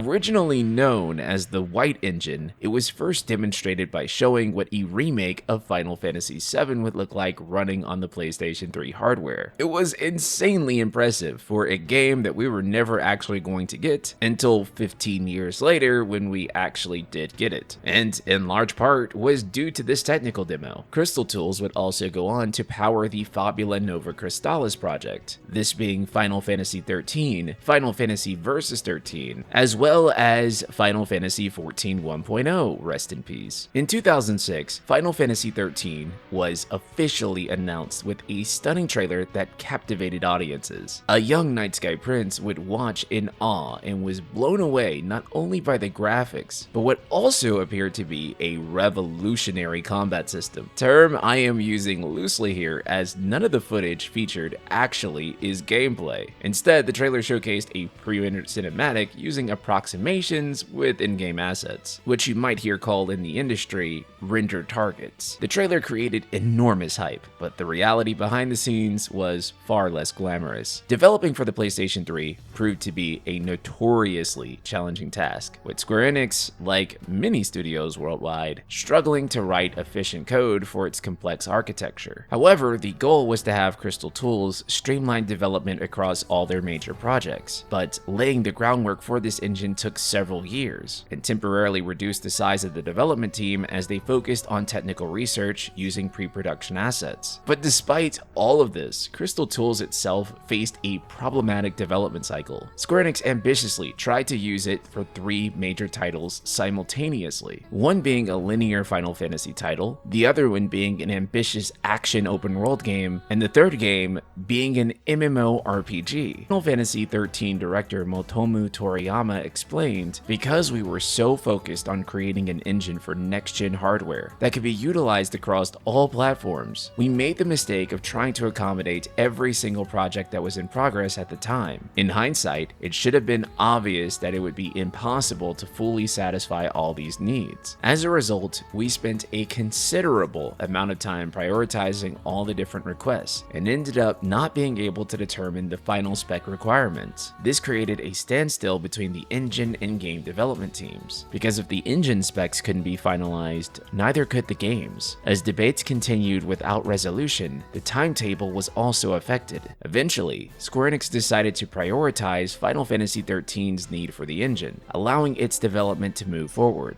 Originally known as the White Engine, it was first demonstrated by showing what a remake of Final Fantasy VII would look like running on the PlayStation 3 hardware. It was insanely impressive for a game that we were never actually going to get until 15 years later when we actually did get it, and in large part was due to this technical demo. Crystal Tools would also go on to power the Fabula Nova Crystallis project, this being Final Fantasy XIII, Final Fantasy Versus 13, as well as Final Fantasy XIV 1.0, rest in peace. In 2006, Final Fantasy XIII was officially announced with a stunning trailer that captivated audiences. A young Night Sky Prince would watch in awe and was blown away not only by the graphics, but what also appeared to be a revolutionary combat system. Term I am using loosely here, as none of the footage featured actually is gameplay. Instead, the trailer showcased a pre-rendered cinematic using approximations with in-game assets, which you might hear called in the industry rendered targets. The trailer created enormous hype, but the reality behind the scenes was far less glamorous. Developing for the PlayStation 3 proved to be a notoriously challenging task, with Square Enix, like many studios worldwide, struggling to write efficient code for its complex architecture. However, the goal was to have Crystal Tools streamline development across all their major projects, but laying the groundwork for this engine took several years, and temporarily reduced the size of the development team as they focused on technical research using pre-production assets. But despite all of this, Crystal Tools itself faced a problematic development cycle. Square Enix ambitiously tried to use it for 3 major titles simultaneously, one being a linear Final Fantasy title, the other one being an ambitious action open world game, and the third game being an MMORPG. Final Fantasy XIII director Motomu Toriyama explained, "Because we were so focused on creating an engine for next-gen hardware that could be utilized across all platforms, we made the mistake of trying to accommodate every single project that was in progress at the time. In hindsight, it should have been obvious that it would be impossible to fully satisfy all these needs. As a result, we spent a considerable amount of time prioritizing all the different requests and ended up not being able to determine the final spec requirements. This created a standstill between the engine and game development teams, because if the engine specs couldn't be finalized, neither could the games. As debates continued without resolution, the timetable was also affected. Eventually, Square Enix decided to prioritize Final Fantasy XIII's need for the engine, allowing its development to move forward.